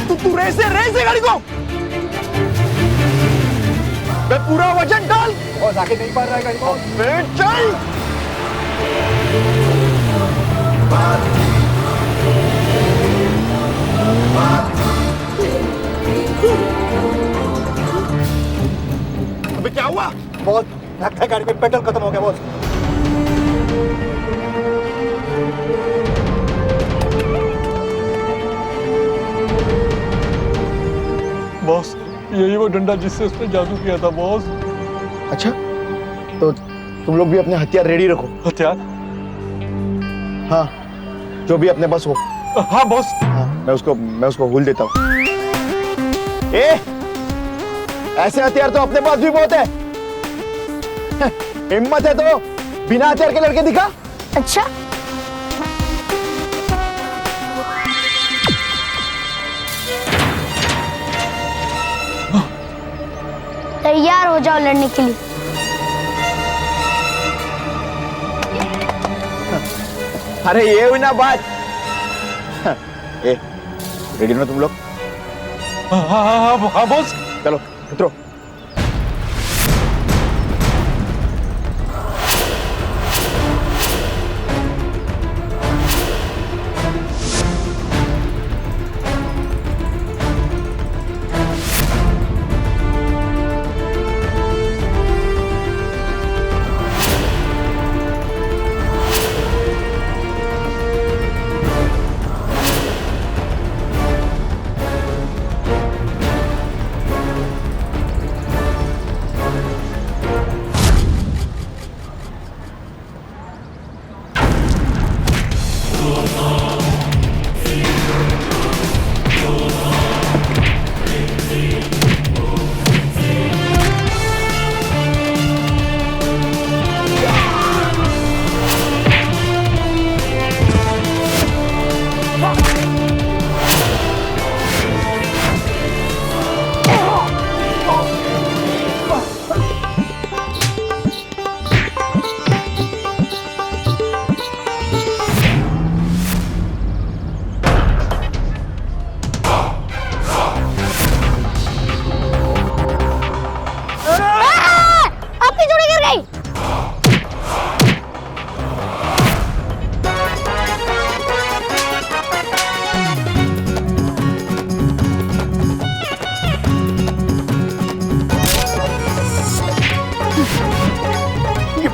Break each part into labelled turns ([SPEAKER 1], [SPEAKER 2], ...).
[SPEAKER 1] तू रेस है गाड़ी को। मैं पूरा वजन डाल।
[SPEAKER 2] बॉस आगे नहीं पार रहा है गाड़ी को।
[SPEAKER 1] चल। अबे क्या हुआ?
[SPEAKER 2] बॉस लगता है गाड़ी में पेट्रोल खत्म हो गया बॉस।
[SPEAKER 3] बॉस यही वो डंडा जिससे उसने जादू किया था बॉस।
[SPEAKER 1] अच्छा तो तुम लोग भी अपने हथियार रेडी रखो।
[SPEAKER 3] हथियार?
[SPEAKER 1] हाँ जो भी अपने पास हो।
[SPEAKER 3] हाँ बॉस।
[SPEAKER 1] हाँ मैं उसको हुल देता हूँ। ऐसे हथियार तो अपने पास भी बहुत है। हिम्मत है तो बिना हथियार के लड़के दिखा।
[SPEAKER 4] अच्छा तैयार हो जाओ लड़ने के लिए।
[SPEAKER 1] अरे ये हुई ना बात। रेडी ना तुम लोग?
[SPEAKER 3] हाँ बॉस।
[SPEAKER 1] चलो उतरो।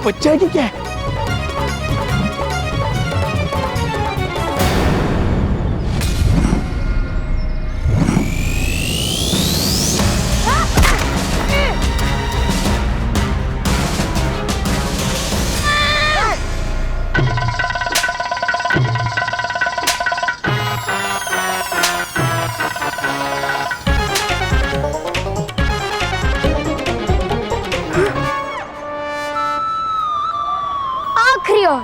[SPEAKER 1] बच्चा है कि क्या है?
[SPEAKER 4] आखिरी और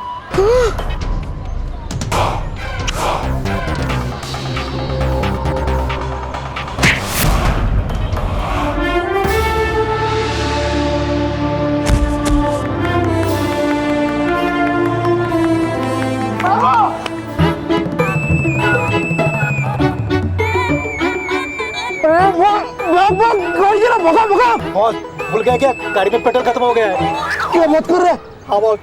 [SPEAKER 2] बॉस भूल गया क्या गाड़ी में पेट्रोल खत्म हो गया है।
[SPEAKER 1] क्या मत कर रहे?
[SPEAKER 2] हाँ बॉस।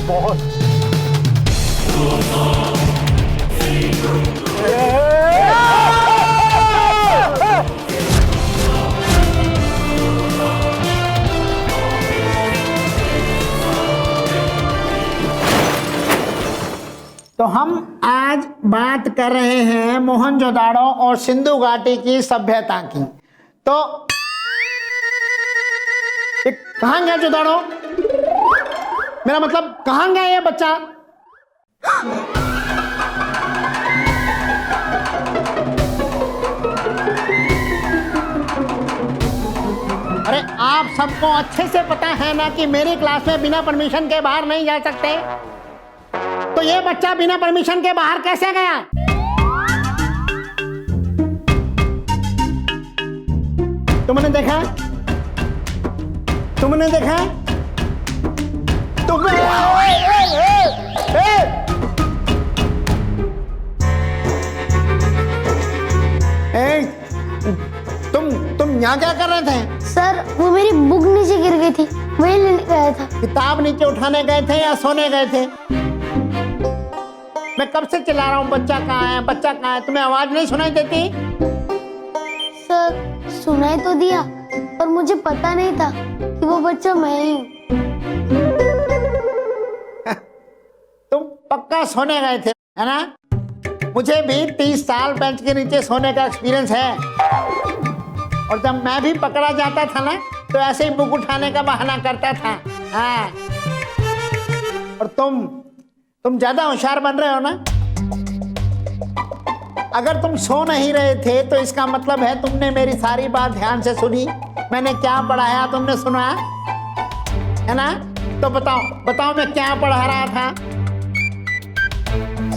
[SPEAKER 2] बॉस
[SPEAKER 5] तो हम आज बात कर रहे हैं मोहनजोदाड़ो और सिंधु घाटी की सभ्यता की। तो कहाँ गया जोदाड़ो? मेरा मतलब कहाँ गया ये बच्चा? अरे आप सबको अच्छे से पता है ना कि मेरी क्लास में बिना परमिशन के बाहर नहीं जा सकते। तो ये बच्चा बिना परमिशन के बाहर कैसे गया? तुमने देखा? तुमने देखा? तुमने तुम यहाँ क्या कर रहे थे?
[SPEAKER 4] सर वो मेरी बुक नीचे गिर गई थी, वही लेने गया था।
[SPEAKER 5] किताब नीचे उठाने गए थे या सोने गए थे? मैं कब से चिल्ला रहा हूँ बच्चा कहाँ है, बच्चा कहाँ है? तुम्हें आवाज नहीं सुनाई देती?
[SPEAKER 4] सर सुनाई तो दिया, पर मुझे पता नहीं था कि वो बच्चा मैं ही हूँ।
[SPEAKER 5] तुम पक्का सोने गए थे, है ना? मुझे भी 30 साल बेंच के नीचे सोने का एक्सपीरियंस है, और जब मैं भी पकड़ा जाता था ना तो ऐसे ही बुक उठाने का बहाना करता था। हाँ। और तुम ज्यादा होशियार बन रहे हो ना। अगर तुम सो नहीं रहे थे तो इसका मतलब है तुमने मेरी सारी बात ध्यान से सुनी। मैंने क्या पढ़ाया तुमने सुना, है ना? तो बताओ मैं क्या पढ़ा रहा था?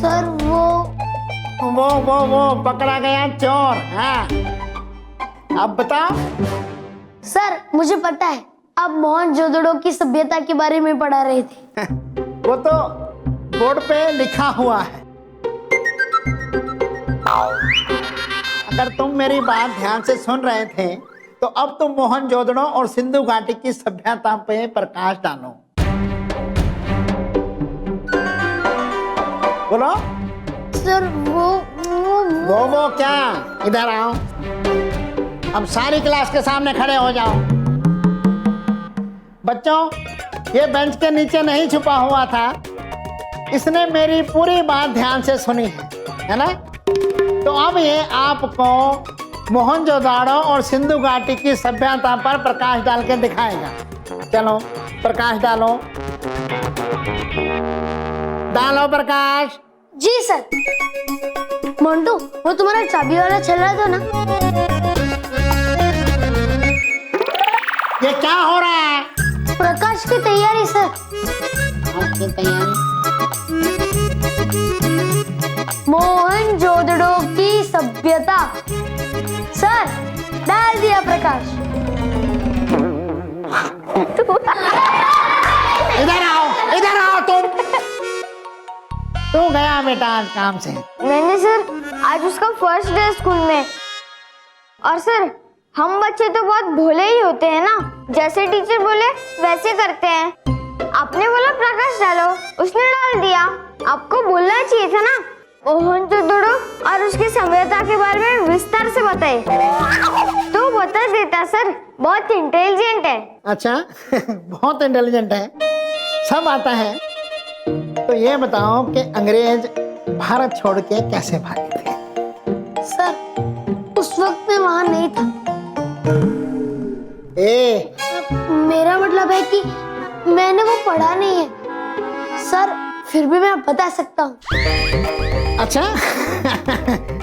[SPEAKER 4] सर
[SPEAKER 5] वो पकड़ा गया चोर। हाँ, अब बताओ।
[SPEAKER 4] सर मुझे पता है, आप मोहनजोदड़ो की सभ्यता के बारे में पढ़ा रहे थे।
[SPEAKER 5] वो तो बोर्ड पे लिखा हुआ है। अगर तुम मेरी बात ध्यान से सुन रहे थे तो अब तुम मोहनजोदड़ो और सिंधु घाटी की सभ्यता पे प्रकाश डालो। बोलो।
[SPEAKER 4] सर
[SPEAKER 5] वो क्या? इधर आओ। अब सारी क्लास के सामने खड़े हो जाओ। बच्चों, ये बेंच के नीचे नहीं छुपा हुआ था, इसने मेरी पूरी बात ध्यान से सुनी है ना? तो अब ये आपको मोहनजोदड़ो और सिंधु घाटी की सभ्यता पर प्रकाश डाल के दिखाएगा। चलो प्रकाश डालो प्रकाश।
[SPEAKER 4] जी सर। मोंटू, वो तुम्हारा चाबी वाला चल रहा था ना?
[SPEAKER 5] ये क्या हो रहा है?
[SPEAKER 4] प्रकाश की तैयारी सर।
[SPEAKER 5] आपकी तैयारी?
[SPEAKER 4] मोहनजोदड़ो की सभ्यता। सर डाल दिया प्रकाश।
[SPEAKER 5] इधर आओ तुम। तू गया बेटा आज काम से?
[SPEAKER 4] मैंने सर आज उसका फर्स्ट डे स्कूल में। और सर हम बच्चे तो बहुत भोले ही होते हैं ना, जैसे टीचर बोले वैसे करते हैं। आपने बोला प्रकाश डालो, उसने डाल दिया। आपको बोलना चाहिए था ना, मोहनजोदड़ो और उसकी सभ्यता के बारे में विस्तार से बताए तो बता देता सर। बहुत इंटेलिजेंट है।
[SPEAKER 5] अच्छा बहुत इंटेलिजेंट है, सब आता है। तो ये बताओ कि अंग्रेज भारत छोड़ के कैसे भागे थे?
[SPEAKER 4] सर उस वक्त मैं वहां नहीं था। मेरा मतलब है कि मैंने वो पढ़ा नहीं है सर, फिर भी मैं बता सकता हूँ।
[SPEAKER 5] अच्छा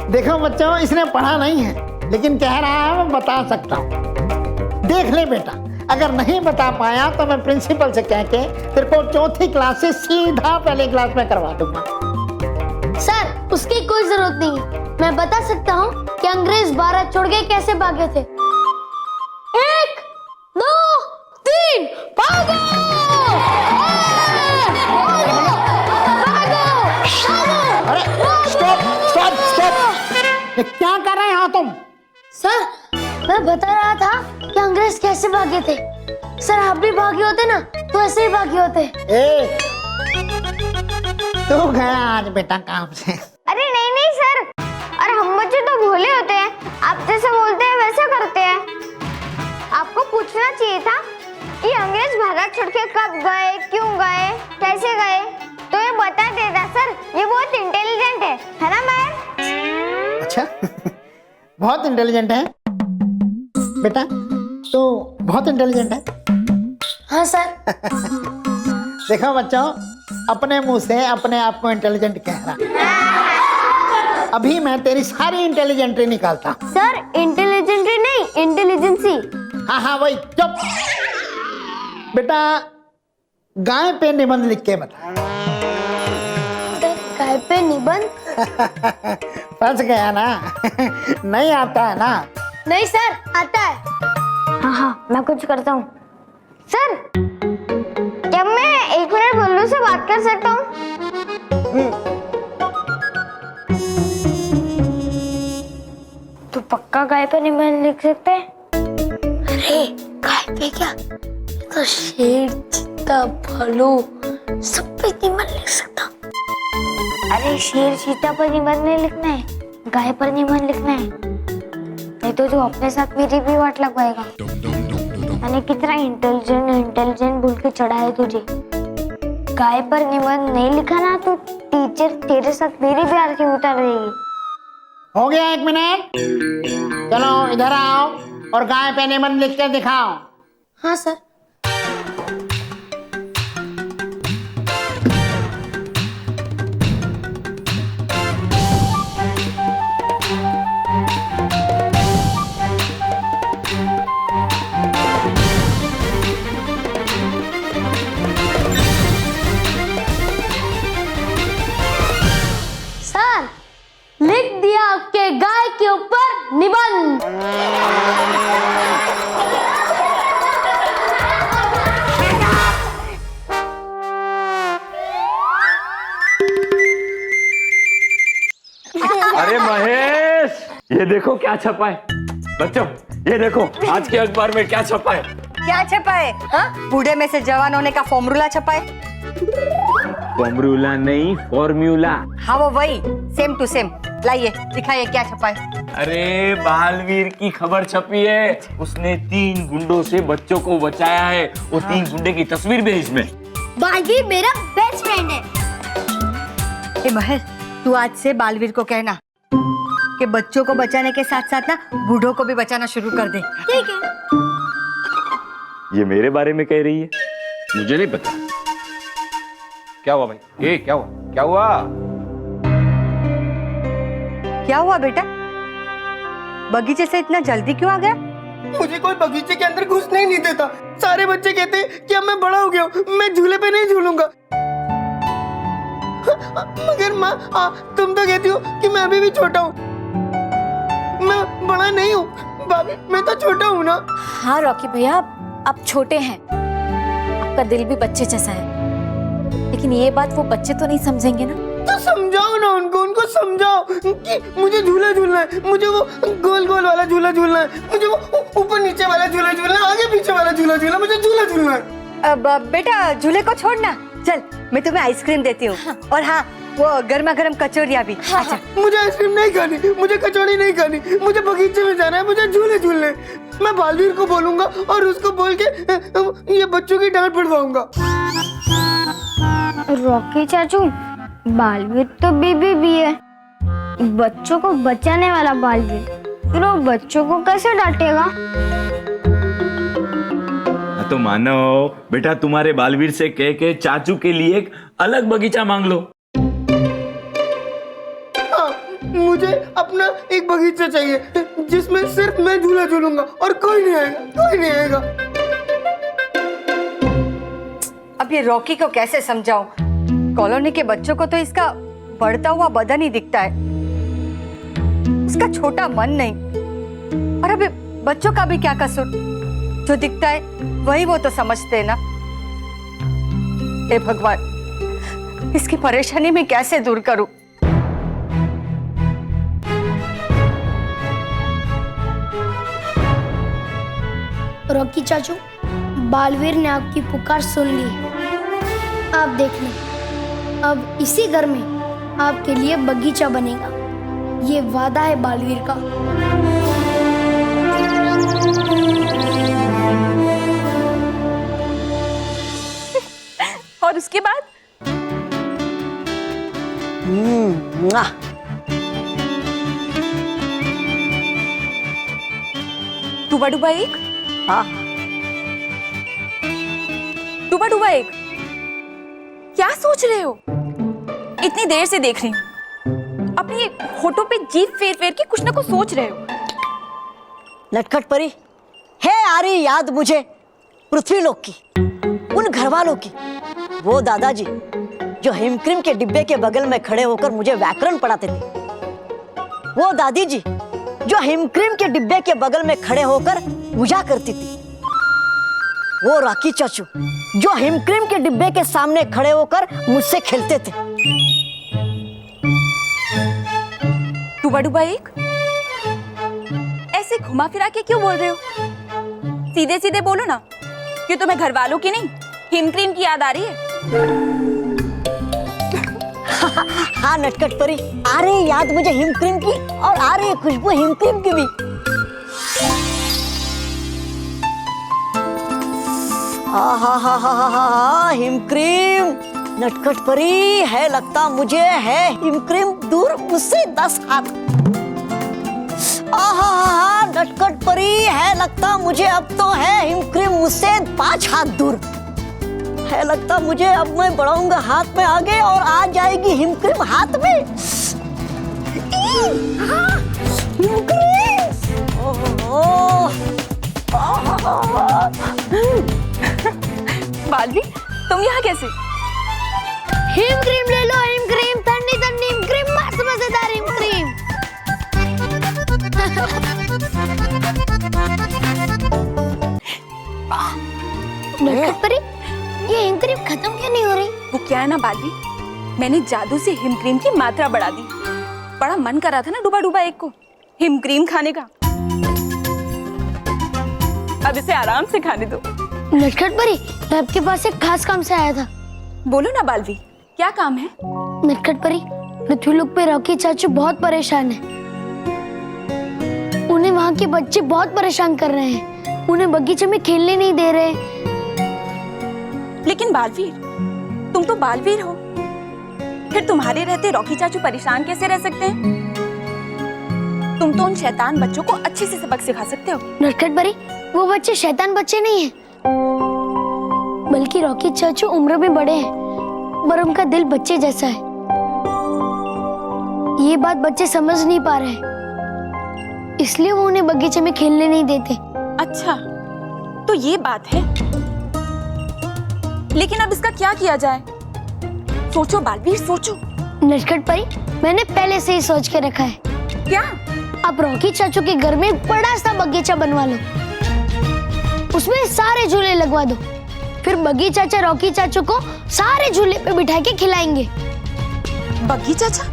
[SPEAKER 5] देखो बच्चों, इसने पढ़ा नहीं है लेकिन कह रहा है मैं बता सकता हूँ। देख ले बेटा, अगर नहीं बता पाया तो मैं प्रिंसिपल से कह के तेरे को चौथी क्लास से सीधा पहली क्लास में करवा दूंगा।
[SPEAKER 4] सर उसकी कोई जरूरत नहीं है, मैं बता सकता हूँ कि अंग्रेज भारत छोड़ के कैसे भागे थे। 1 2 3 भागो!
[SPEAKER 5] अरे स्टॉप! ये क्या कर रहे हो तुम?
[SPEAKER 4] सर मैं बता रहा था कि अंग्रेज कैसे भागे थे। सर आप भी भागे होते ना तो ऐसे ही भागे होते।
[SPEAKER 5] तू गया आज बेटा काम से?
[SPEAKER 4] अरे नहीं सर, अरे हम बच्चे तो भोले होते हैं, आप जैसे बोलते हैं वैसे करते हैं। आपको पूछना चाहिए था कि अंग्रेज भारत छोड़ के कब गए, क्यों गए, कैसे गए, तो ये बता देता सर। ये बहुत इंटेलिजेंट है ना मैम?
[SPEAKER 5] अच्छा बहुत इंटेलिजेंट है बेटा, तो बहुत इंटेलिजेंट है।
[SPEAKER 4] हाँ सर।
[SPEAKER 5] देखो बच्चों, अपने मुंह से अपने आप को इंटेलिजेंट कह रहा। अभी मैं तेरी सारी इंटेलिजेंट्री निकालता।
[SPEAKER 4] सर इंटेलिजेंट्री नहीं, इंटेलिजेंसी।
[SPEAKER 5] हाँ वही। चुप बेटा, गाय पे निबंध लिख के बता।
[SPEAKER 4] गाय पे निबंध?
[SPEAKER 5] फंस गया ना? नहीं आता है ना?
[SPEAKER 4] नहीं सर आता है। हाँ मैं कुछ करता हूँ। सर क्या मैं 1 मिनट बुल्लू से बात कर सकता हूँ? तो पक्का गाय पे निबंध लिख सकते हैं?
[SPEAKER 6] ये क्या? तो शेर, चीता, भालू सब पे निबंध लिख सकता।
[SPEAKER 4] अरे शेर चीता पर निबंध नहीं लिखना है, गाय पर निबंध लिखना है, नहीं तो तू अपने साथ मेरी भी वाट लगवाएगा। मैंने कितना इंटेलिजेंट बोल के चढ़ा है तुझे। गाय पर निबंध नहीं लिखा ना तो टीचर तेरे साथ मेरी भी आरती उतार देगी।
[SPEAKER 5] हो गया 1 मिनट। चलो इधर आओ और गाय पे निबंध लिख के दिखाओ।
[SPEAKER 6] हाँ सर। सर, लिख दिया आपके गाय के ऊपर निबंध।
[SPEAKER 7] अरे महेश, ये देखो क्या छपा है। बच्चों ये देखो आज के अखबार में क्या छपा है।
[SPEAKER 8] क्या छपा है? हाँ? बूढ़े में से जवान होने का फॉर्मूला छपा है।
[SPEAKER 7] फॉर्मूला नहीं, फॉर्म्यूला।
[SPEAKER 8] हाँ वो वही, सेम टू सेम। लाइए दिखाइए क्या छपा है।
[SPEAKER 7] अरे बालवीर की खबर छपी है, उसने 3 गुंडों से बच्चों को बचाया है। वो 3 गुंडे की तस्वीर भी है इसमें।
[SPEAKER 6] बालवीर मेरा बेस्ट फ्रेंड है।
[SPEAKER 8] ए महेश, तू आज से बालवीर को कहना कि बच्चों को बचाने के साथ साथ ना बूढ़ों को भी बचाना शुरू कर दे।
[SPEAKER 6] ठीक है।
[SPEAKER 7] ये मेरे बारे में कह रही है, मुझे नहीं पता। क्या हुआ भाई? ए क्या हुआ? क्या हुआ?
[SPEAKER 8] क्या हुआ बेटा? बगीचे से इतना जल्दी क्यों आ गया?
[SPEAKER 9] मुझे कोई बगीचे के अंदर घुसने ही नहीं देता। सारे बच्चे कहते हैं कि अब मैं बड़ा हो गया हूँ, मैं झूले पे नहीं झूलूंगा। मगर माँ, तुम तो कहती हो कि मैं अभी भी छोटा हूँ। मैं बड़ा नहीं हूँ भाभी, मैं तो छोटा हूँ ना।
[SPEAKER 10] हाँ रॉकी भैया, आप छोटे हैं, आपका दिल भी बच्चे जैसा है, लेकिन ये बात वो बच्चे तो नहीं समझेंगे ना।
[SPEAKER 9] तो समझाओ ना उनको समझाओ कि मुझे झूला झूलना है, मुझे वो गोल गोल वाला झूला झूलना है, मुझे वो ऊपर नीचे वाला झूला झूलना है, आगे पीछे वाला झूला झूलना, मुझे झूला झूलना है।
[SPEAKER 8] अब बेटा झूले को छोड़ना, चल मैं तुम्हें आइसक्रीम देती हूँ। हाँ। और हाँ, वो गर्मा गर्म कचौरियाँ भी।
[SPEAKER 6] हाँ,
[SPEAKER 8] अच्छा।
[SPEAKER 9] मुझे आइसक्रीम नहीं खानी, मुझे कचौड़ी नहीं खानी, मुझे बगीचे में जाना है, मुझे झूले झूलने। मैं बालवीर को बोलूंगा और उसको बोल के ये बच्चों की डांट पड़वाऊंगा।
[SPEAKER 4] रॉकी चाचू, बालवीर तो बेबी भी है, बच्चों को बचाने वाला बालवीर, फिर वो बच्चों को कैसे डांटेगा?
[SPEAKER 7] तो मानो बेटा, तुम्हारे बालवीर से कह के चाचू के लिए एक अलग बगीचा मांग लो।
[SPEAKER 9] मुझे अपना एक बगीचा चाहिए जिसमें सिर्फ मैं झूला झूलूंगा और कोई नहीं आएगा, कोई नहीं आएगा।
[SPEAKER 8] अब ये रॉकी को कैसे समझाऊं? कॉलोनी के बच्चों को तो इसका बढ़ता हुआ बदन ही दिखता है, इसका छोटा मन नहीं। और अभी बच्चों का भी क्या कसूर? जो दिखता है वही वो तो समझते हैं ना। हे भगवान, इसकी परेशानी मैं कैसे दूर करूं?
[SPEAKER 6] रॉकी चाचू, बालवीर ने आपकी पुकार सुन ली। आप देख लें, अब इसी घर में आपके लिए बगीचा बनेगा, ये वादा है बालवीर का।
[SPEAKER 10] और उसके बाद डूबा डूबा एक।
[SPEAKER 8] हाँ।
[SPEAKER 10] डूबा डूबा एक, क्या सोच रहे हो? इतनी देर से देख रही हूँ, अपनी होठों पे जीभ फेर फेर के कुछ ना कुछ सोच रहे हो।
[SPEAKER 11] नटखट परी है आ रही याद मुझे पृथ्वीलोक की, उन घरवालों की, वो दादाजी जो हिमक्रीम के डिब्बे के बगल में खड़े होकर मुझे व्याकरण पढ़ाते थे, वो दादी जी जो हिमक्रीम के डिब्बे के बगल में खड़े होकर पूजा करती थी, वो रॉकी चाचू जो हिमक्रीम के डिब्बे के सामने खड़े होकर मुझसे खेलते थे।
[SPEAKER 10] डूबा डूबा एक, ऐसे घुमा फिरा के क्यों बोल रहे हो? सीधे सीधे बोलो ना। कि तुम्हें घर वालों की नहीं हिम क्रीम की याद आ रही है?
[SPEAKER 11] हाँ नटखट परी, आ रही याद मुझे हिम क्रीम की और आ रही है खुशबू हिम क्रीम की भी। हा हिम क्रीम। नटखट परी है लगता मुझे है हिम क्रीम दूर मुझसे 10 हाथ। नटखट परी है लगता मुझे अब तो है हिम क्रीम मुझसे 5 हाथ दूर। है लगता मुझे अब मैं बढ़ाऊंगा हाथ में आगे और आ जाएगी हिम क्रीम हाथ में। Him cream.
[SPEAKER 10] बालवी, तुम यहाँ कैसे?
[SPEAKER 6] हिम क्रीम ले लो, हिम क्रीम, ठंडी ठंडी हिम क्रीम, मस्त मजेदार हिम क्रीम। नटखट परी, ये हिम क्रीम खत्म क्यों नहीं हो रही?
[SPEAKER 10] वो क्या है ना बालवी, मैंने जादू से हिम क्रीम की मात्रा बढ़ा दी। बड़ा मन कर रहा था ना डूबा डूबा एक को हिम क्रीम खाने का। अब इसे आराम से खाने दो।
[SPEAKER 6] नटखट परी, मैं आपके पास एक खास काम से आया था।
[SPEAKER 10] बोलो ना बालवी, क्या काम है?
[SPEAKER 6] नटखट परी, पृथ्वीलोक पे रॉकी चाचू बहुत परेशान हैं। उन्हें वहाँ के बच्चे बहुत परेशान कर रहे हैं। उन्हें बगीचे में खेलने नहीं दे रहे।
[SPEAKER 10] लेकिन बालवीर, तुम तो बालवीर हो, फिर तुम्हारे रहते रॉकी चाचू परेशान कैसे रह सकते हैं? तुम तो उन शैतान बच्चों को अच्छे से सबक सिखा सकते हो।
[SPEAKER 6] नटखट परी, वो बच्चे शैतान बच्चे नहीं हैं, बल्कि रॉकी चाचू उम्र में बड़े हैं, पर उनका दिल बच्चे जैसा है। ये बात बच्चे समझ नहीं पा रहे, इसलिए वो उन्हें बगीचे में खेलने नहीं देते।
[SPEAKER 10] अच्छा, तो ये बात है। लेकिन अब इसका क्या किया जाए? सोचो बालवीर, सोचो।
[SPEAKER 6] नटखट परी, मैंने पहले से ही सोच के रखा है।
[SPEAKER 10] क्या?
[SPEAKER 6] आप रॉकी चाचू के घर में बड़ा सा बगीचा बनवा लो, उसमें सारे झूले लगवा दो, फिर बगी चाचा रॉकी चाचू को सारे झूले पे बिठा के खिलाएंगे।
[SPEAKER 10] बगी चाचा?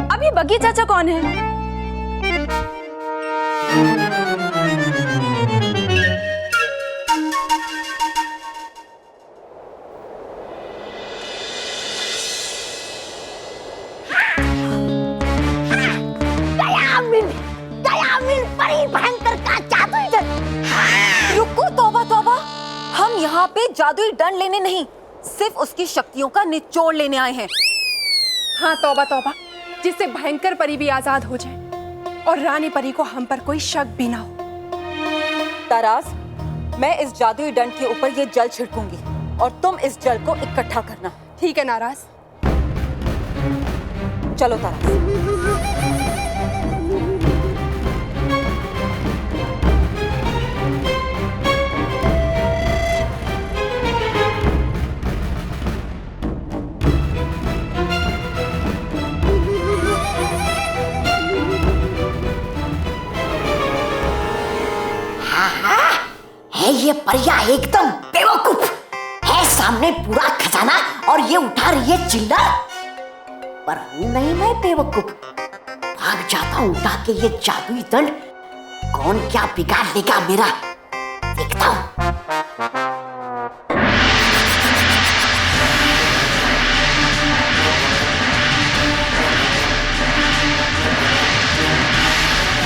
[SPEAKER 10] अब ये बगी चाचा कौन है?
[SPEAKER 11] परी भयंकर का जादुई दंड।
[SPEAKER 12] रुको, तौबा तौबा, हम यहाँ पे जादुई दंड लेने नहीं, सिर्फ उसकी शक्तियों का निचोड़ लेने आए हैं।
[SPEAKER 13] हाँ तौबा तौबा, जिससे भयंकर परी भी आजाद हो जाए और रानी परी को हम पर कोई शक भी ना हो।
[SPEAKER 12] तारास, मैं इस जादुई दंड के ऊपर ये जल छिड़कूंगी और तुम इस जल को इकट्ठा करना।
[SPEAKER 13] ठीक है नाराज।
[SPEAKER 12] चलो तारास।
[SPEAKER 11] है ये परिया एकदम बेवकूफ है, सामने पूरा खजाना और ये उठा रही है चिल्ला। पर हूं नहीं मैं बेवकूफ, भाग जाता हूं उठा के ये जादुई दंड। कौन क्या बिगाड़ लेगा मेरा, देखता हूं।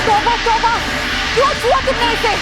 [SPEAKER 12] तौबा तौबा, क्यों छुआ तुमने इसे?